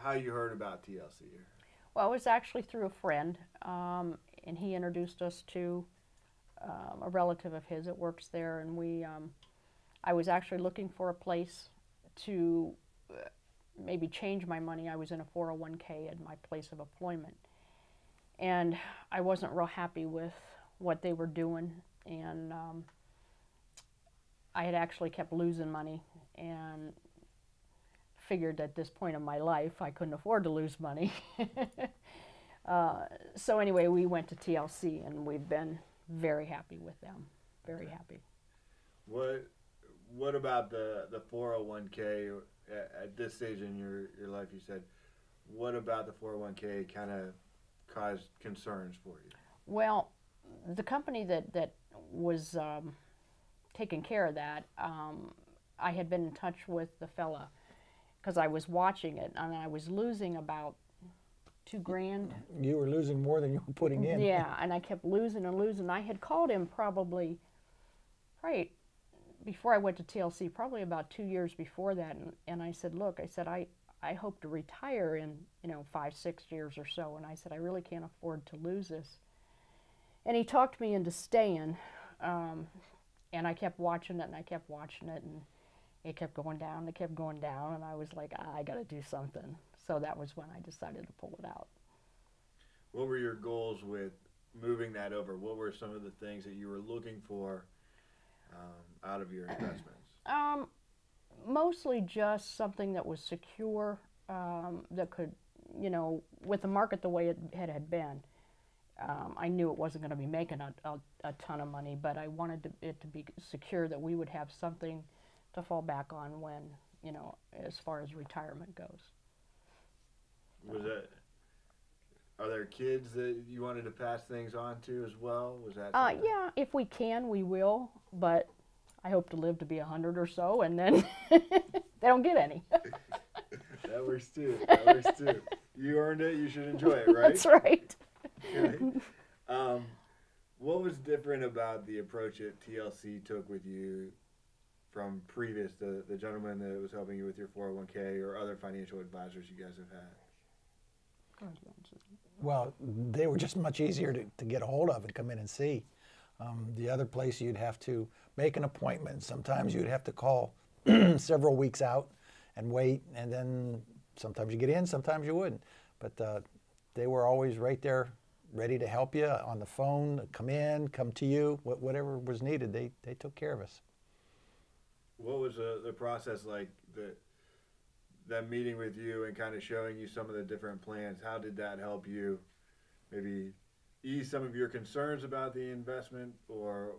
how you heard about TLC? Well, it was actually through a friend, and he introduced us to a relative of his that works there, and I was actually looking for a place to maybe change my money. I was in a 401k at my place of employment, and I wasn't real happy with what they were doing, and I had actually kept losing money, and figured at this point in my life I couldn't afford to lose money. So anyway, we went to TLC, and we've been very happy with them. Very happy. What What about the 401k at this stage in your life? You said, what about the 401k kind of caused concerns for you? Well, the company that was taking care of that, I had been in touch with the fella because I was watching it, and I was losing about 2 grand. You were losing more than you were putting in. Yeah, and I kept losing and losing. I had called him probably before I went to TLC, probably about 2 years before that, and I said, look, I said, I hope to retire in 5, 6 years or so, and I said, I really can't afford to lose this. And he talked me into staying, and I kept watching it, and I kept watching it, and it kept going down, it kept going down, and I was like, I got to do something. So that was when I decided to pull it out. What were your goals with moving that over? What were some of the things that you were looking for out of your investments? Mostly just something that was secure, that could, with the market the way it had been, I knew it wasn't going to be making a ton of money, but I wanted it to be secure that we would have something to fall back on when, as far as retirement goes. Are there kids that you wanted to pass things on to as well? Was that yeah, if we can, we will, but I hope to live to be 100 or so, and then they don't get any. That works too. That works too. You earned it. You should enjoy it, right? That's right. Okay. What was different about the approach that TLC took with you from previous, the gentleman that was helping you with your 401k or other financial advisors you guys have had? Well, they were just much easier to get a hold of and come in and see. The other place you'd have to make an appointment. Sometimes you'd have to call several weeks out and wait, and then sometimes you get in, sometimes you wouldn't. But they were always right there, ready to help you on the phone, come in, come to you, whatever was needed, they took care of us. What was the process like, that meeting with you and kind of showing you some of the different plans? How did that help you maybe ease some of your concerns about the investment or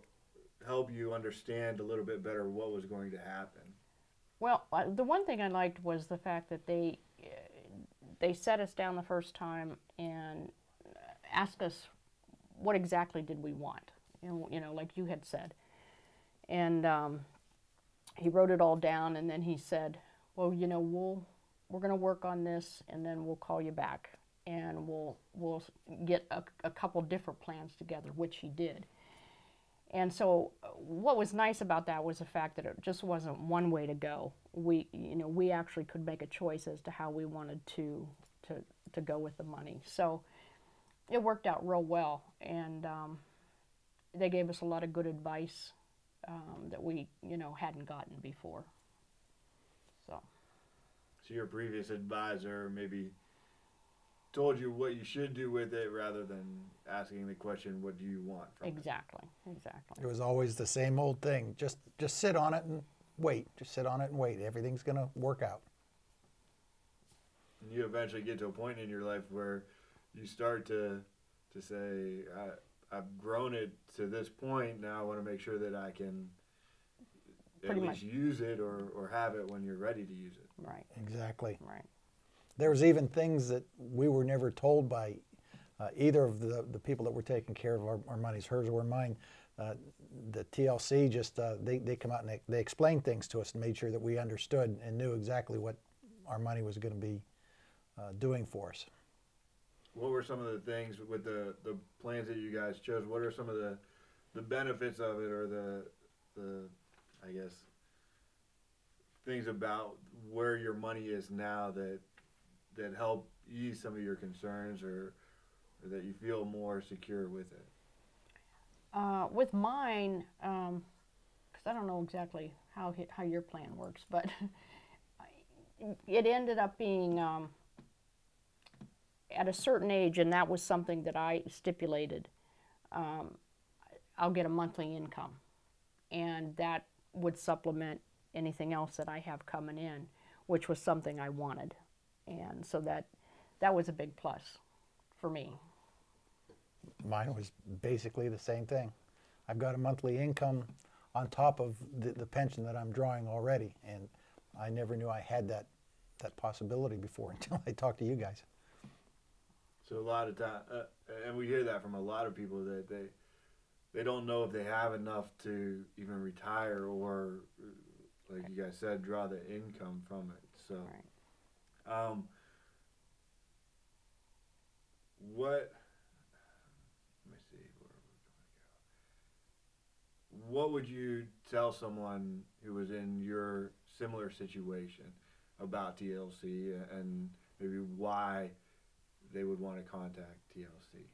help you understand a little bit better what was going to happen? Well, the one thing I liked was the fact that they sat us down the first time and asked us what exactly did we want, like you had said. And he wrote it all down, and then he said, well, we're going to work on this, and then we'll call you back, and we'll get a couple different plans together, which he did. And so what was nice about that was the fact that it just wasn't one way to go. We actually could make a choice as to how we wanted to go with the money. So it worked out real well, and they gave us a lot of good advice that we hadn't gotten before. So your previous advisor maybe told you what you should do with it rather than asking the question, what do you want from it? Exactly. It was always the same old thing. Just sit on it and wait. Just sit on it and wait. Everything's going to work out. And you eventually get to a point in your life where you start to say, I've grown it to this point. Now I want to make sure that I can at least use it or have it when you're ready to use it. Right. Exactly. Right. There was even things that we were never told by either of the people that were taking care of our monies, hers or mine. The TLC just, they come out and they explained things to us and made sure that we understood and knew exactly what our money was going to be doing for us. What were some of the things with the plans that you guys chose? What are some of the benefits of it, or the I guess things about where your money is now that that help ease some of your concerns, or that you feel more secure with it? With mine, because I don't know exactly how your plan works, but it ended up being at a certain age, and that was something that I stipulated. I'll get a monthly income, and that would supplement anything else that I have coming in, which was something I wanted, and so that was a big plus for me. Mine was basically the same thing. I've got a monthly income on top of the pension that I'm drawing already, and I never knew I had that possibility before until I talked to you guys. So a lot of time, and we hear that from a lot of people, that they don't know if they have enough to even retire, or, like you guys said, draw the income from it. So, Right. What? Let me see where we're going to go. What would you tell someone who was in your similar situation about TLC, and maybe why they would want to contact TLC?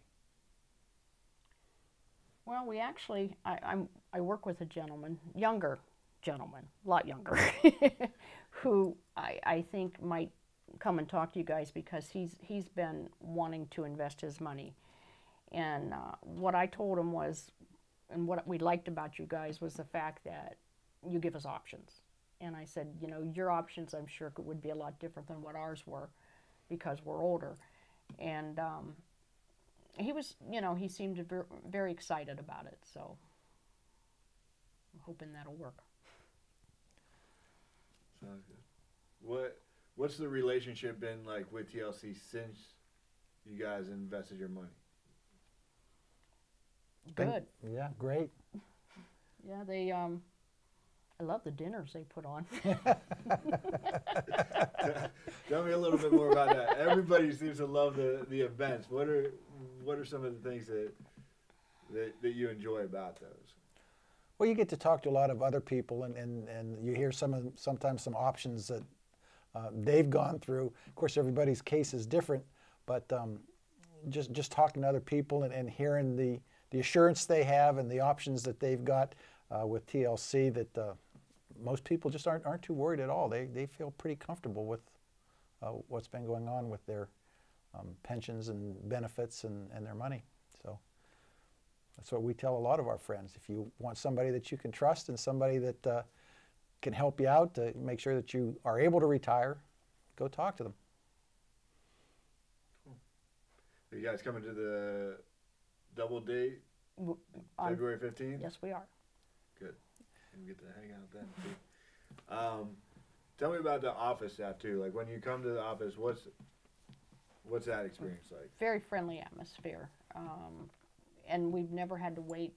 Well, we actually, I work with a gentleman, younger gentleman, a lot younger, who I think might come and talk to you guys, because he's been wanting to invest his money. And what I told him was, and what we liked about you guys, was the fact that you give us options. And I said, you know, your options, I'm sure, would be a lot different than what ours were, because we're older. And he was, you know, he seemed very excited about it. So I'm hoping that'll work. Sounds good. What's the relationship been like with TLC since you guys invested your money? Good. Yeah, great. Yeah, they I love the dinners they put on. Tell me a little bit more about that. Everybody seems to love the events. What are some of the things that you enjoy about those? Well, you get to talk to a lot of other people, and you hear sometimes some options that they've gone through. Of course, everybody's case is different, but just talking to other people and hearing the assurance they have and the options that they've got with TLC, that most people just aren't too worried at all. They feel pretty comfortable with what's been going on with their pensions and benefits and their money. So that's what we tell a lot of our friends. If you want somebody that you can trust and somebody that can help you out to make sure that you are able to retire, go talk to them. Are you guys coming to the double date, February 15th? Yes, we are. Good. And we get to hang out then too. Tell me about the office staff too. Like when you come to the office, what's that experience like? Very friendly atmosphere. And we've never had to wait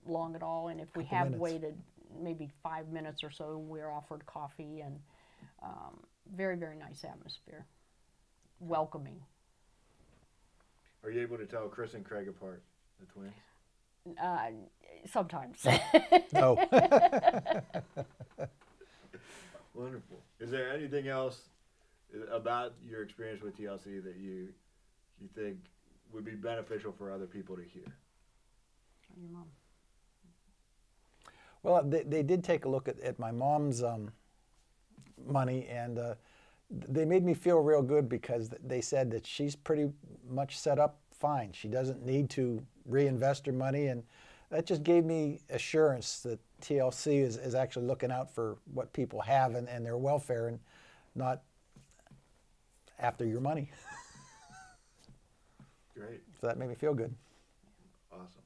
long at all. And if we have waited maybe 5 minutes or so, we're offered coffee, and very, very nice atmosphere. Welcoming. Are you able to tell Chris and Craig apart, the twins? Sometimes. No. Wonderful. Is there anything else about your experience with TLC that you think would be beneficial for other people to hear? Your mom. Well, they did take a look at my mom's money, and they made me feel real good, because they said that she's pretty much set up fine. She doesn't need to reinvest her money, and that just gave me assurance that TLC is actually looking out for what people have and their welfare, and not after your money. Great. So that made me feel good. Awesome.